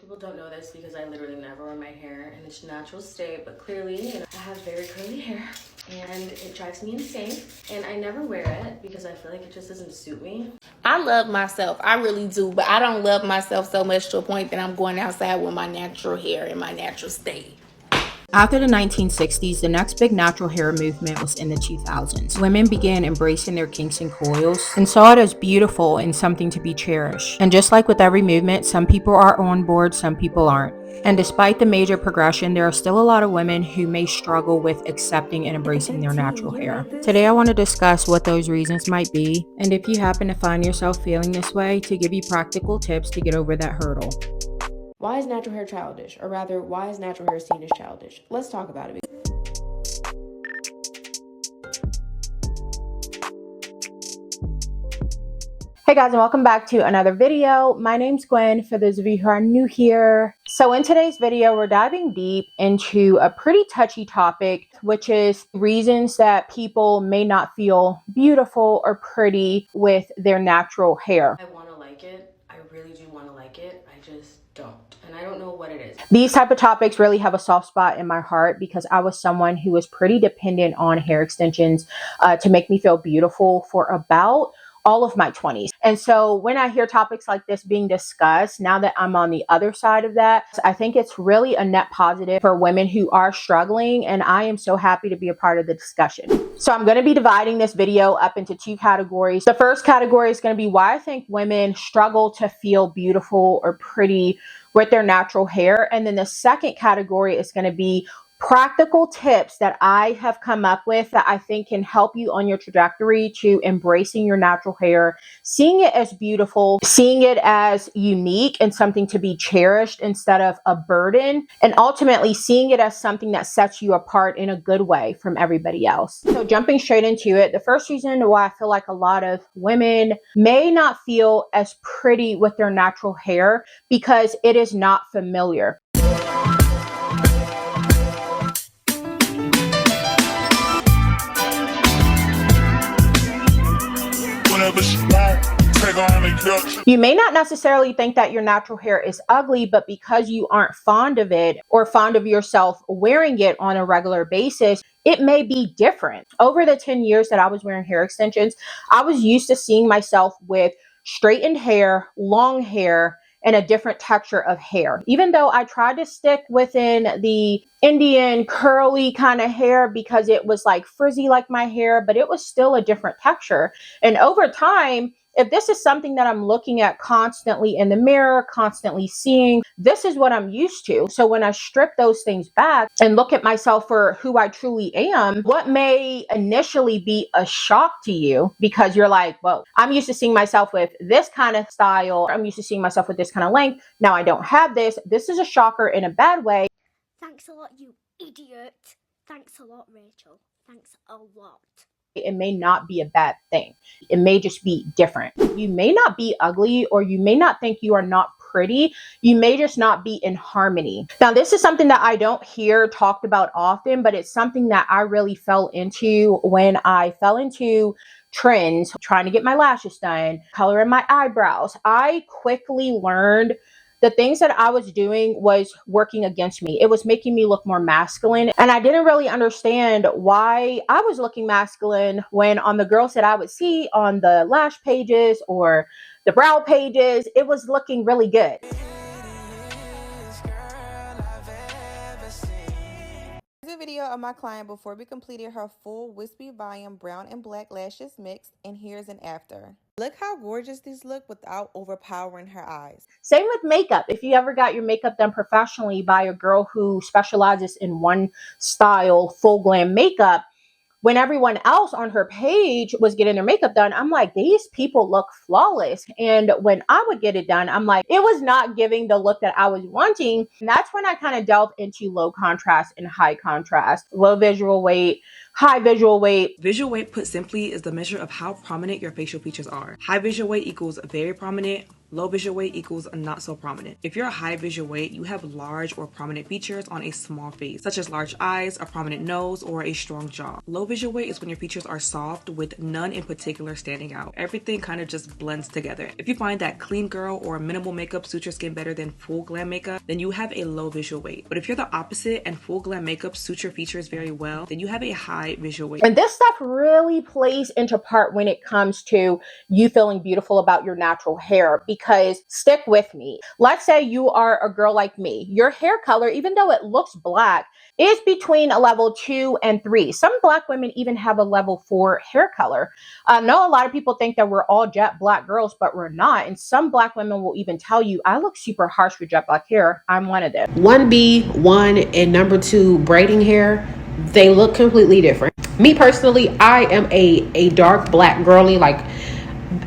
People don't know this because I literally never wear my hair in its natural state, but clearly, I have very curly hair and it drives me insane. And I never wear it because I feel like it just doesn't suit me. I love myself, I really do, but I don't love myself so much to a point that I'm going outside with my natural hair in my natural state. After the 1960s, the next big natural hair movement was in the 2000s. Women began embracing their kinks and coils and saw it as beautiful and something to be cherished. And just like with every movement, some people are on board, some people aren't. And despite the major progression, there are still a lot of women who may struggle with accepting and embracing their natural hair. Today I want to discuss what those reasons might be, and if you happen to find yourself feeling this way, to give you practical tips to get over that hurdle. Why is natural hair childish? Or rather, why is natural hair seen as childish? Let's talk about it. Hey guys, and welcome back to another video. My name's Gwen, for those of you who are new here. So in today's video, we're diving deep into a pretty touchy topic, which is reasons that people may not feel beautiful or pretty with their natural hair. I want to like it. I really do want to like it. I just don't. And I don't know what it is. These type of topics really have a soft spot in my heart because I was someone who was pretty dependent on hair extensions to make me feel beautiful for about all of my 20s. And so when I hear topics like this being discussed, now that I'm on the other side of that, I think it's really a net positive for women who are struggling. And I am so happy to be a part of the discussion. So I'm going to be dividing this video up into two categories. The first category is going to be why I think women struggle to feel beautiful or pretty with their natural hair. And then the second category is going to be practical tips that I have come up with that I think can help you on your trajectory to embracing your natural hair, seeing it as beautiful, seeing it as unique and something to be cherished instead of a burden, and ultimately seeing it as something that sets you apart in a good way from everybody else. So jumping straight into it, the first reason why I feel like a lot of women may not feel as pretty with their natural hair because it is not familiar. You may not necessarily think that your natural hair is ugly, but because you aren't fond of it or fond of yourself wearing it on a regular basis, it may be different. Over the 10 years that I was wearing hair extensions, I was used to seeing myself with straightened hair, long hair, and a different texture of hair. Even though I tried to stick within the Indian curly kind of hair because it was like frizzy like my hair, but it was still a different texture. And over time, if this is something that I'm looking at constantly in the mirror, constantly seeing, this is what I'm used to. So when I strip those things back and look at myself for who I truly am, what may initially be a shock to you because you're like, whoa, I'm used to seeing myself with this kind of style. I'm used to seeing myself with this kind of length. Now I don't have this. This is a shocker in a bad way. Thanks a lot, you idiot. Thanks a lot, Rachel. Thanks a lot. It may not be a bad thing. It may just be different. You may not be ugly, or you may not think you are not pretty. You may just not be in harmony. Now, this is something that I don't hear talked about often, but it's something that I really fell into when I fell into trends, trying to get my lashes done, coloring my eyebrows. I quickly learned the things that I was doing was working against me. It was making me look more masculine. And I didn't really understand why I was looking masculine when on the girls that I would see on the lash pages or the brow pages, it was looking really good. Here's a video of my client before we completed her full wispy volume brown and black lashes mix, and here's an after. Look how gorgeous these look without overpowering her eyes. Same with makeup. If you ever got your makeup done professionally by a girl who specializes in one style, full glam makeup, when everyone else on her page was getting their makeup done, I'm like, these people look flawless. And when I would get it done, I'm like, it was not giving the look that I was wanting. And that's when I kind of delved into low contrast and high contrast, low visual weight, high visual weight. Visual weight, put simply, is the measure of how prominent your facial features are. High visual weight equals very prominent, Low visual weight equals not so prominent. If you're a high visual weight, you have large or prominent features on a small face, such as large eyes, a prominent nose, or a strong jaw. Low visual weight is when your features are soft with none in particular standing out. Everything kind of just blends together. If you find that clean girl or minimal makeup suits your skin better than full glam makeup, then you have a low visual weight. But if you're the opposite and full glam makeup suits your features very well, then you have a high visual weight. And this stuff really plays into part when it comes to you feeling beautiful about your natural hair, because stick with me. Let's say you are a girl like me. Your hair color, even though it looks black, is between a level 2 and 3. Some black women even have a level 4 hair color. I know a lot of people think that we're all jet black girls, but we're not. And some black women will even tell you, I look super harsh with jet black hair. I'm one of them. 1B, 1, and number 2 braiding hair, they look completely different. Me personally, I am a dark black girly. Like,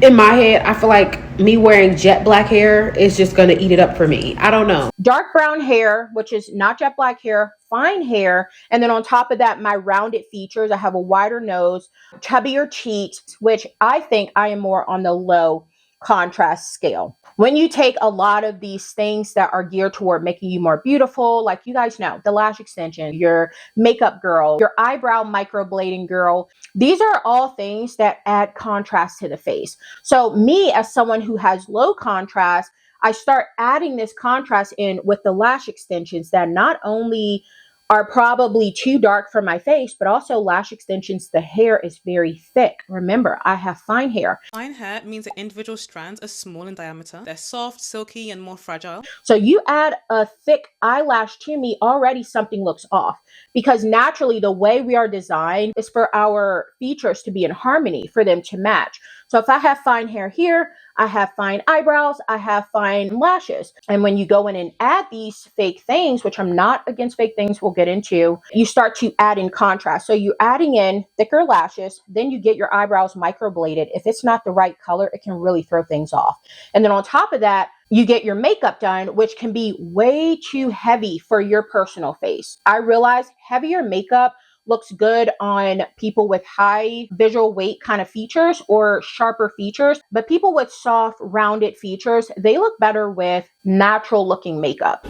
in my head, I feel like me wearing jet black hair is just going to eat it up for me. I don't know. Dark brown hair, which is not jet black hair, fine hair. And then on top of that, my rounded features. I have a wider nose, chubbier cheeks, which I think I am more on the low contrast scale. When you take a lot of these things that are geared toward making you more beautiful, like you guys know, the lash extension, your makeup girl, your eyebrow microblading girl, these are all things that add contrast to the face. So me, as someone who has low contrast, I start adding this contrast in with the lash extensions that not only are probably too dark for my face, but also lash extensions, the hair is very thick. Remember, I have fine hair. Fine hair means that individual strands are small in diameter. They're soft, silky, and more fragile. So you add a thick eyelash to me, already something looks off, because naturally the way we are designed is for our features to be in harmony, for them to match. So if I have fine hair here, I have fine eyebrows, I have fine lashes. And when you go in and add these fake things, which I'm not against fake things, we'll get into, you start to add in contrast. So you're adding in thicker lashes, then you get your eyebrows microbladed. If it's not the right color, it can really throw things off. And then on top of that, you get your makeup done, which can be way too heavy for your personal face. I realize heavier makeup looks good on people with high visual weight kind of features or sharper features, but people with soft, rounded features, they look better with natural looking makeup.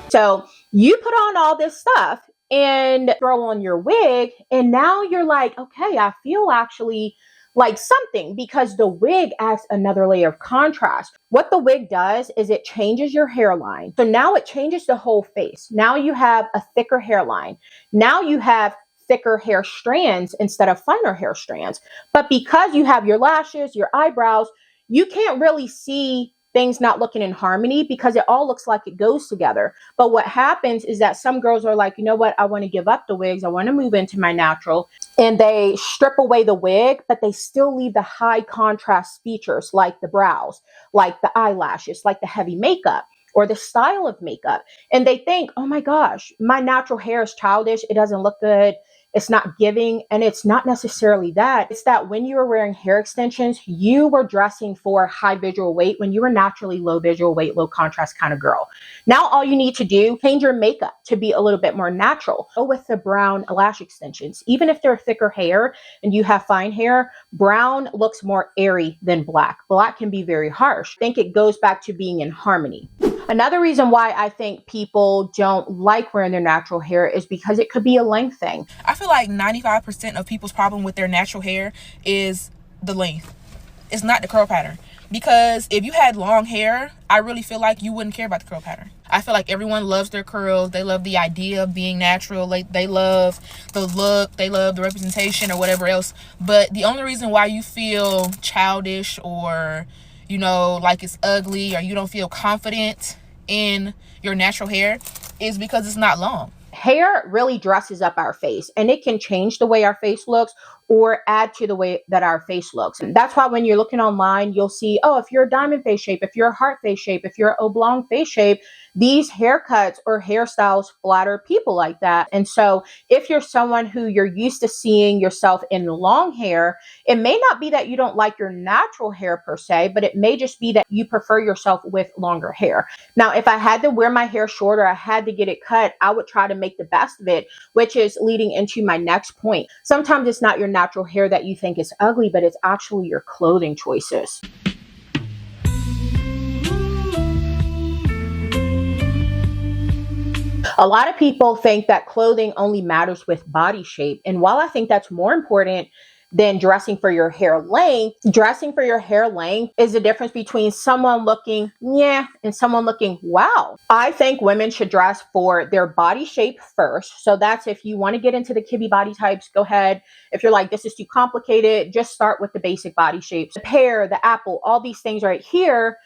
So you put on all this stuff and throw on your wig, and now you're like, okay, I feel actually like something, because the wig adds another layer of contrast. What the wig does is it changes your hairline. So now it changes the whole face. Now you have a thicker hairline. Now you have thicker hair strands instead of finer hair strands. But because you have your lashes, your eyebrows, you can't really see things not looking in harmony, because it all looks like it goes together. But what happens is that some girls are like, you know what, I want to give up the wigs, I want to move into my natural, and they strip away the wig, but they still leave the high contrast features like the brows, like the eyelashes, like the heavy makeup, or the style of makeup. And they think, oh my gosh, my natural hair is childish, it doesn't look good, it's not giving. And it's not necessarily that. It's that when you were wearing hair extensions, you were dressing for high visual weight when you were naturally low visual weight, low contrast kind of girl. Now all you need to do, change your makeup to be a little bit more natural. Go with the brown lash extensions. Even if they're thicker hair and you have fine hair, brown looks more airy than black. Black can be very harsh. I think it goes back to being in harmony. Another reason why I think people don't like wearing their natural hair is because it could be a length thing. I feel like 95% of people's problem with their natural hair is the length. It's not the curl pattern. Because if you had long hair, I really feel like you wouldn't care about the curl pattern. I feel like everyone loves their curls. They love the idea of being natural. Like, they love the look. They love the representation or whatever else. But the only reason why you feel childish or, you know, like it's ugly, or you don't feel confident in your natural hair, is because it's not long. Hair really dresses up our face, and it can change the way our face looks or add to the way that our face looks. And that's why when you're looking online, you'll see, oh, if you're a diamond face shape, if you're a heart face shape, if you're an oblong face shape, these haircuts or hairstyles flatter people like that. And so if you're someone who you're used to seeing yourself in long hair, it may not be that you don't like your natural hair per se, but it may just be that you prefer yourself with longer hair. Now, if I had to wear my hair shorter, I had to get it cut, I would try to make the best of it, which is leading into my next point. Sometimes it's not your natural hair that you think is ugly, but it's actually your clothing choices. A lot of people think that clothing only matters with body shape. And while I think that's more important than dressing for your hair length, dressing for your hair length is the difference between someone looking yeah and someone looking wow. I think women should dress for their body shape first. So that's if you want to get into the kibby body types, go ahead. If you're like, this is too complicated, just start with the basic body shapes. The pear, the apple, all these things right here.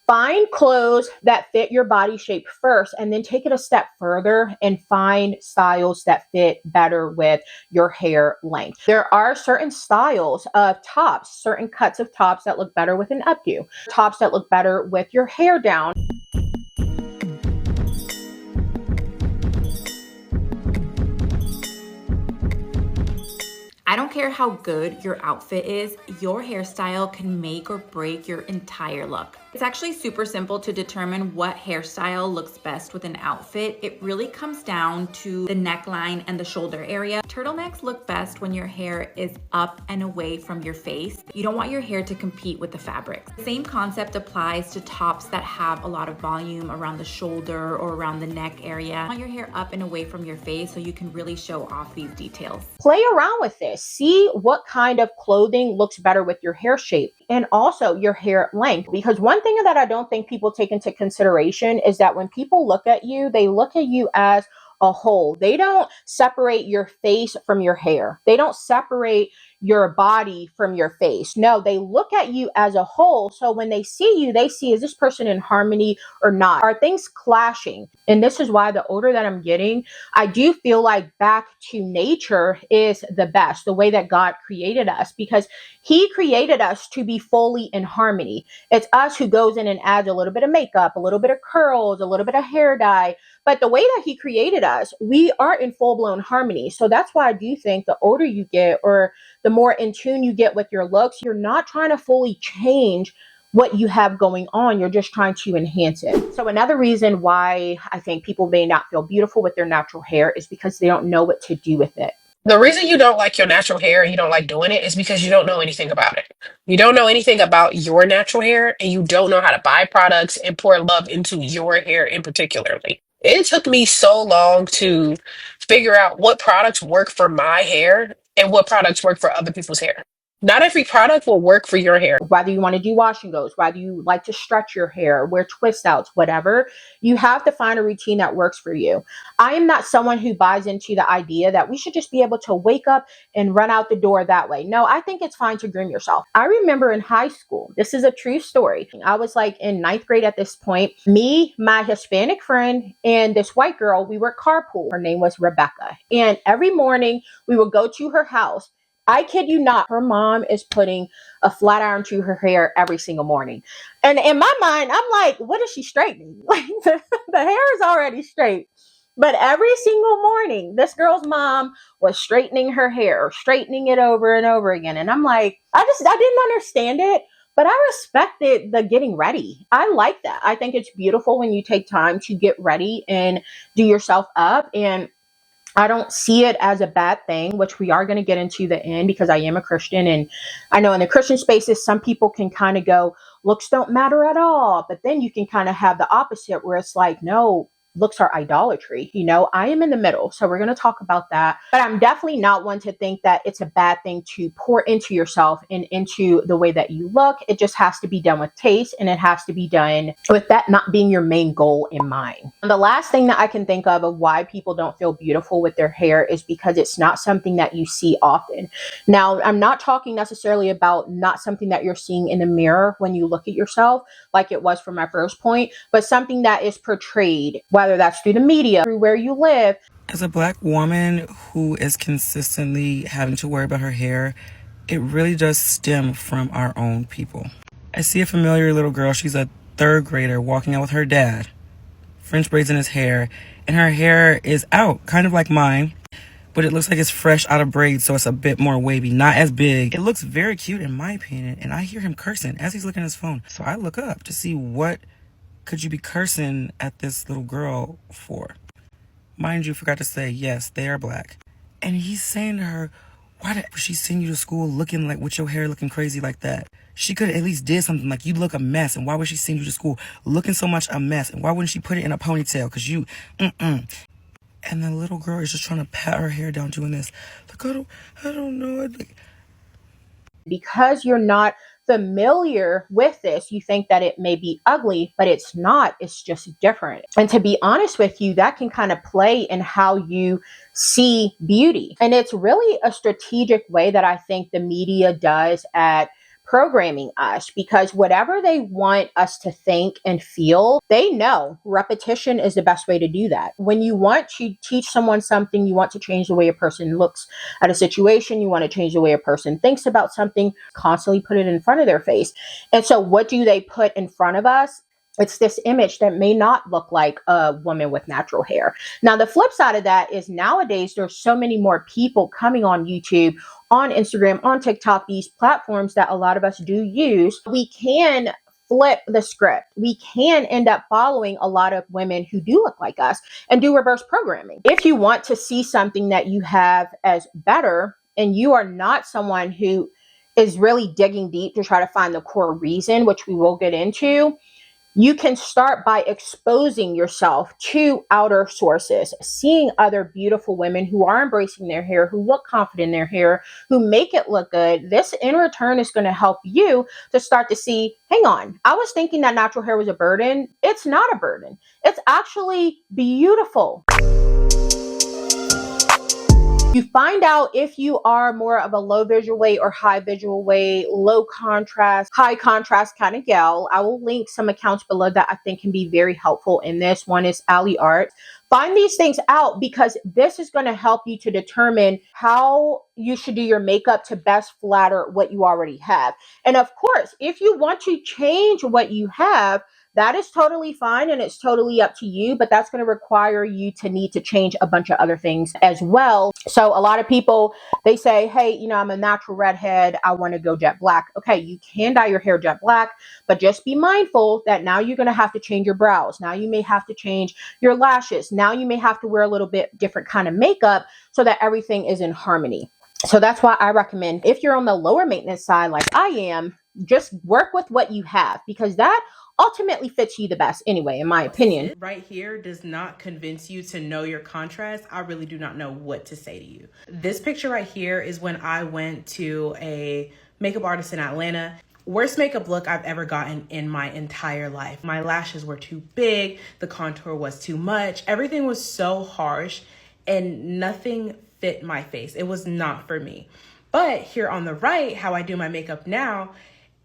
Find clothes that fit your body shape first, and then take it a step further and find styles that fit better with your hair length. There are certain styles of tops, certain cuts of tops that look better with an updo, tops that look better with your hair down. I don't care how good your outfit is, your hairstyle can make or break your entire look. It's actually super simple to determine what hairstyle looks best with an outfit. It really comes down to the neckline and the shoulder area. Turtlenecks look best when your hair is up and away from your face. You don't want your hair to compete with the fabric. The same concept applies to tops that have a lot of volume around the shoulder or around the neck area. You want your hair up and away from your face so you can really show off these details. Play around with this. See what kind of clothing looks better with your hair shape and also your hair length. Because one thing that I don't think people take into consideration is that when people look at you, they look at you as a whole. They don't separate your face from your hair. They don't separate your body from your face. No, they look at you as a whole. So when they see you, they see, is this person in harmony or not? Are things clashing? And this is why the older that I'm getting, I do feel like back to nature is the best, the way that God created us, because he created us to be fully in harmony. It's us who goes in and adds a little bit of makeup, a little bit of curls, a little bit of hair dye. But the way that he created us, we are in full-blown harmony. So that's why I do think the older you get or the more in tune you get with your looks, you're not trying to fully change what you have going on. You're just trying to enhance it. So another reason why I think people may not feel beautiful with their natural hair is because they don't know what to do with it. The reason you don't like your natural hair and you don't like doing it is because you don't know anything about it. You don't know anything about your natural hair and you don't know how to buy products and pour love into your hair in particularly. It took me so long to figure out what products work for my hair and what products work for other people's hair. Not every product will work for your hair. Whether you want to do wash and goes, whether you like to stretch your hair, wear twist outs, whatever, you have to find a routine that works for you. I am not someone who buys into the idea that we should just be able to wake up and run out the door that way. No, I think it's fine to groom yourself. I remember in high school, this is a true story. I was like in 9th grade at this point. Me, my Hispanic friend, and this white girl, we were carpool. Her name was Rebecca. And every morning we would go to her house. I kid you not, her mom is putting a flat iron to her hair every single morning. And in my mind, I'm like, what is she straightening? Like the hair is already straight. But every single morning, this girl's mom was straightening her hair, straightening it over and over again. And I'm like, I didn't understand it, but I respected the getting ready. I like that. I think it's beautiful when you take time to get ready and do yourself up. And I don't see it as a bad thing, which we are going to get into the end because I am a Christian. And I know in the Christian spaces, some people can kind of go, looks don't matter at all. But then you can kind of have the opposite where it's like, no, looks are idolatry. You know, I am in the middle. So we're going to talk about that. But I'm definitely not one to think that it's a bad thing to pour into yourself and into the way that you look. It just has to be done with taste, and it has to be done with that not being your main goal in mind. And the last thing that I can think of why people don't feel beautiful with their hair is because it's not something that you see often. Now, I'm not talking necessarily about not something that you're seeing in the mirror when you look at yourself, like it was for my first point, but something that is portrayed, whether that's through the media, through where you live. As a Black woman who is consistently having to worry about her hair, it really does stem from our own people. I see a familiar little girl. She's a 3rd grader walking out with her dad. French braids in his hair, and her hair is out, kind of like mine, but it looks like it's fresh out of braids, so it's a bit more wavy, not as big. It looks very cute in my opinion, and I hear him cursing as he's looking at his phone. So I look up to see what could you be cursing at this little girl for. Mind you, forgot to say, yes, they are black. And he's saying to her, why did she send you to school looking like, with your hair looking crazy like that? She could have at least did something, like, you look a mess, and why would she send you to school looking so much a mess? And why wouldn't she put it in a ponytail? Because you, And the little girl is just trying to pat her hair down doing this. Like, I don't know. Because you're not familiar with this, you think that it may be ugly, but it's not. It's just different. And to be honest with you, that can kind of play in how you see beauty. And it's really a strategic way that I think the media does at programming us, because whatever they want us to think and feel, they know repetition is the best way to do that. When you want to teach someone something, you want to change the way a person looks at a situation, you want to change the way a person thinks about something, constantly put it in front of their face. And so what do they put in front of us? It's this image that may not look like a woman with natural hair. Now, the flip side of that is nowadays there's so many more people coming on YouTube, on Instagram, on TikTok, these platforms that a lot of us do use. We can flip the script. We can end up following a lot of women who do look like us and do reverse programming. If you want to see something that you have as better, and you are not someone who is really digging deep to try to find the core reason, which we will get into, you can start by exposing yourself to outer sources, seeing other beautiful women who are embracing their hair, who look confident in their hair, who make it look good. This in return is going to help you to start to see, hang on, I was thinking that natural hair was a burden. It's not a burden. It's actually beautiful. You find out if you are more of a low visual weight or high visual weight, low contrast, high contrast kind of gal. I will link some accounts below that I think can be very helpful in this. One is Ali Art. Find these things out, because this is going to help you to determine how you should do your makeup to best flatter what you already have. And of course, if you want to change what you have, that is totally fine, and it's totally up to you, but that's going to require you to need to change a bunch of other things as well. So a lot of people, they say, hey, I'm a natural redhead, I want to go jet black. Okay, you can dye your hair jet black, but just be mindful that now you're going to have to change your brows. Now you may have to change your lashes. Now you may have to wear a little bit different kind of makeup so that everything is in harmony. So that's why I recommend, if you're on the lower maintenance side like I am, just work with what you have, because that ultimately fits you the best anyway, in my opinion. Right here does not convince you to know your contrast. I really do not know what to say to you. This picture right here is when I went to a makeup artist in Atlanta. Worst makeup look I've ever gotten in my entire life. My lashes were too big, the contour was too much, everything was so harsh, and nothing fit my face. It was not for me. But here on the right, how I do my makeup now,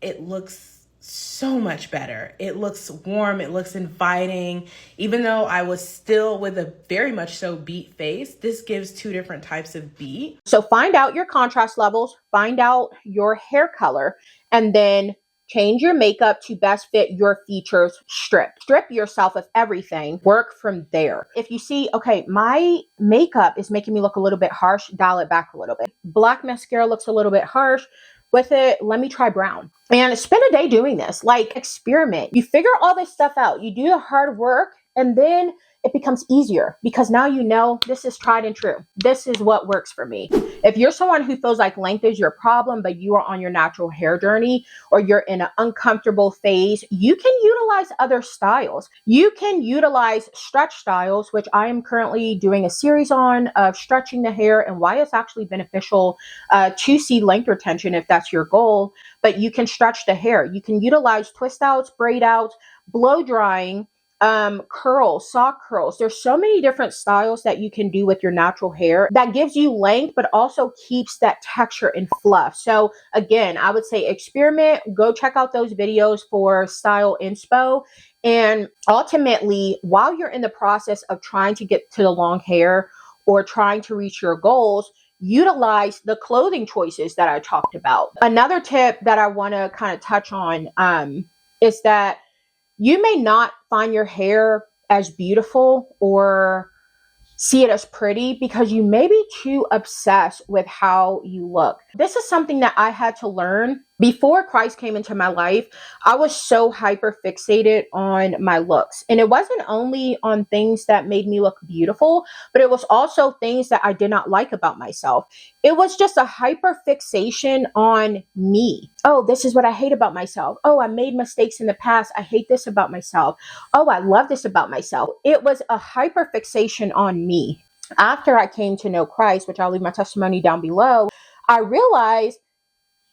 it looks so much better. It looks warm, it looks inviting. Even though I was still with a very much so beat face, this gives two different types of beat. So find out your contrast levels, find out your hair color, and then change your makeup to best fit your features. Strip yourself of everything. Work from there. If you see, okay, my makeup is making me look a little bit harsh, dial it back a little bit. Black mascara looks a little bit harsh. With it, let me try brown. And spend a day doing this. Like, experiment. You figure all this stuff out. You do the hard work, and then it becomes easier, because now you know this is tried and true. This is what works for me. If you're someone who feels like length is your problem, but you are on your natural hair journey, or you're in an uncomfortable phase, you can utilize other styles. You can utilize stretch styles, which I am currently doing a series on, of stretching the hair and why it's actually beneficial to see length retention if that's your goal. But you can stretch the hair. You can utilize twist outs, braid outs, blow drying, curls, sock curls. There's so many different styles that you can do with your natural hair that gives you length, but also keeps that texture and fluff. So again, I would say experiment, go check out those videos for style inspo. And ultimately, while you're in the process of trying to get to the long hair or trying to reach your goals, utilize the clothing choices that I talked about. Another tip that I want to kind of touch on is that you may not find your hair as beautiful or see it as pretty because you may be too obsessed with how you look. This is something that I had to learn. Before Christ came into my life, I was so hyper fixated on my looks. And it wasn't only on things that made me look beautiful, but it was also things that I did not like about myself. It was just a hyper fixation on me. Oh, this is what I hate about myself. Oh, I made mistakes in the past. I hate this about myself. Oh, I love this about myself. It was a hyper fixation on me. After I came to know Christ, which I'll leave my testimony down below, I realized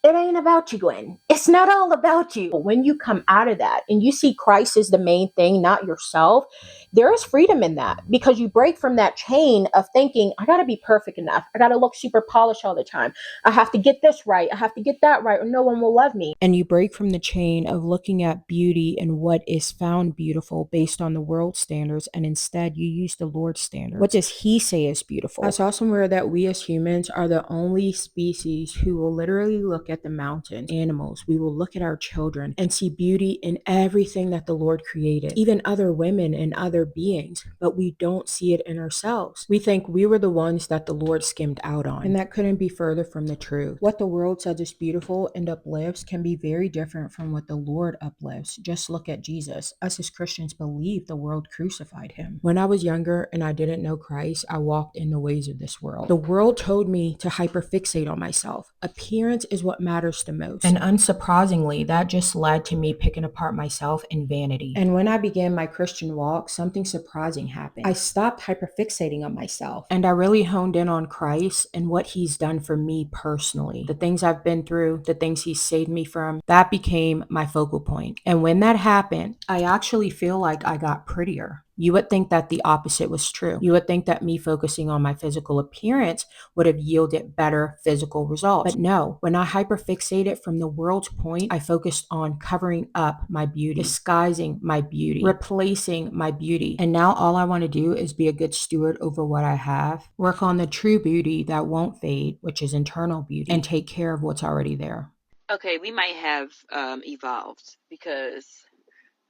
it ain't about you, Gwen. It's not all about you. When you come out of that and you see Christ as the main thing, not yourself, there is freedom in that because you break from that chain of thinking, I got to be perfect enough. I got to look super polished all the time. I have to get this right. I have to get that right or no one will love me. And you break from the chain of looking at beauty and what is found beautiful based on the world standards. And instead you use the Lord's standard. What does he say is beautiful? I saw somewhere that we as humans are the only species who will literally look at the mountains, animals. We will look at our children and see beauty in everything that the Lord created, even other women and other beings, but we don't see it in ourselves. We think we were the ones that the Lord skimmed out on, and that couldn't be further from the truth. What the world says is beautiful and uplifts can be very different from what the Lord uplifts. Just look at Jesus. Us as Christians believe the world crucified him. When I was younger and I didn't know Christ, I walked in the ways of this world. The world told me to hyperfixate on myself. Appearance is what matters the most. And unsurprisingly, that just led to me picking apart myself in vanity. And when I began my Christian walk, something surprising happened. I stopped hyperfixating on myself and I really honed in on Christ and what he's done for me personally. The things I've been through, the things he's saved me from, that became my focal point. And when that happened, I actually feel like I got prettier. You would think that the opposite was true. You would think that me focusing on my physical appearance would have yielded better physical results. But no, when I hyperfixated from the world's point, I focused on covering up my beauty, disguising my beauty, replacing my beauty. And now all I want to do is be a good steward over what I have, work on the true beauty that won't fade, which is internal beauty, and take care of what's already there. Okay, we might have evolved because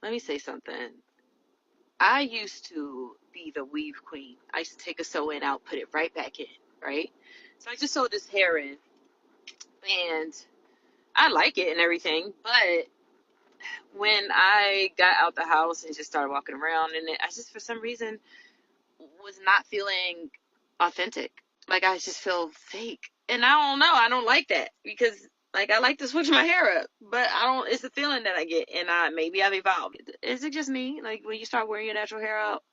let me say something. I used to be the weave queen. I used to take a sew in out, put it right back in, right? So I just sewed this hair in, and I like it and everything, but when I got out the house and just started walking around, and I just, for some reason, was not feeling authentic. Like, I just feel fake. And I don't know. I don't like that because, like, I like to switch my hair up, but I don't, it's the feeling that I get, and maybe I've evolved. Is it just me? Like, when you start wearing your natural hair out,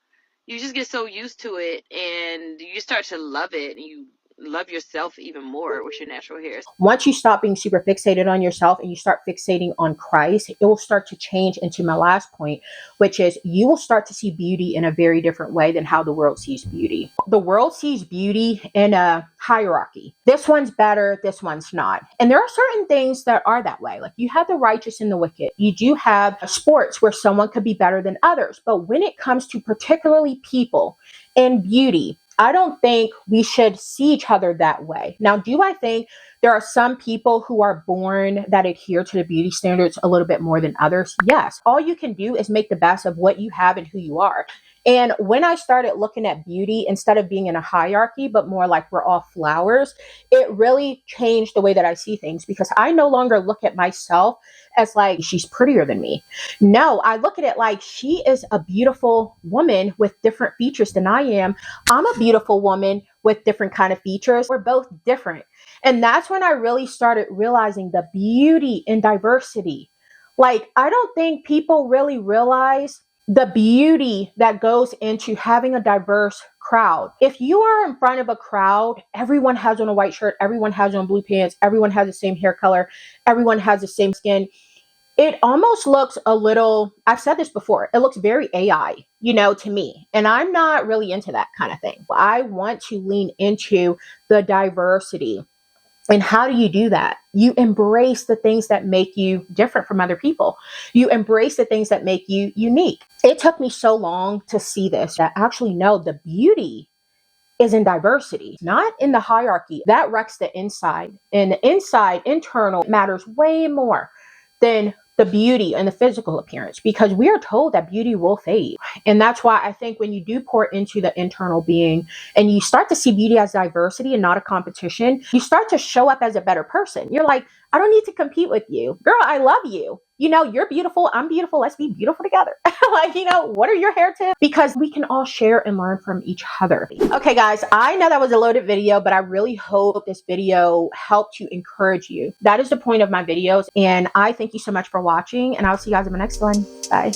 you just get so used to it, and you start to love it, and you love yourself even more with your natural hair. Once you stop being super fixated on yourself and you start fixating on Christ, it will start to change into my last point, which is you will start to see beauty in a very different way than how the world sees beauty. The world sees beauty in a hierarchy. This one's better, this one's not. And there are certain things that are that way. Like you have the righteous and the wicked. You do have sports where someone could be better than others. But when it comes to particularly people and beauty, I don't think we should see each other that way. Now, do I think there are some people who are born that adhere to the beauty standards a little bit more than others? Yes. All you can do is make the best of what you have and who you are. And when I started looking at beauty, instead of being in a hierarchy, but more like we're all flowers, it really changed the way that I see things because I no longer look at myself as like, she's prettier than me. No, I look at it like she is a beautiful woman with different features than I am. I'm a beautiful woman with different kind of features. We're both different. And that's when I really started realizing the beauty in diversity. Like, I don't think people really realize the beauty that goes into having a diverse crowd. If you are in front of a crowd, everyone has on a white shirt, everyone has on blue pants, everyone has the same hair color, everyone has the same skin. It almost looks a little, I've said this before, it looks very AI, to me. And I'm not really into that kind of thing. I want to lean into the diversity. And how do you do that? You embrace the things that make you different from other people. You embrace the things that make you unique. It took me so long to see this, that actually no, the beauty is in diversity, not in the hierarchy. That wrecks the inside. And the inside, internal, matters way more than the beauty and the physical appearance, because we are told that beauty will fade. And that's why I think when you do pour into the internal being and you start to see beauty as diversity and not a competition, you start to show up as a better person. You're like, I don't need to compete with you. Girl, I love you. You know, you're beautiful. I'm beautiful. Let's be beautiful together. Like, you know, what are your hair tips? Because we can all share and learn from each other. Okay, guys, I know that was a loaded video, but I really hope this video helped to encourage you. That is the point of my videos. And I thank you so much for watching, and I'll see you guys in my next one. Bye.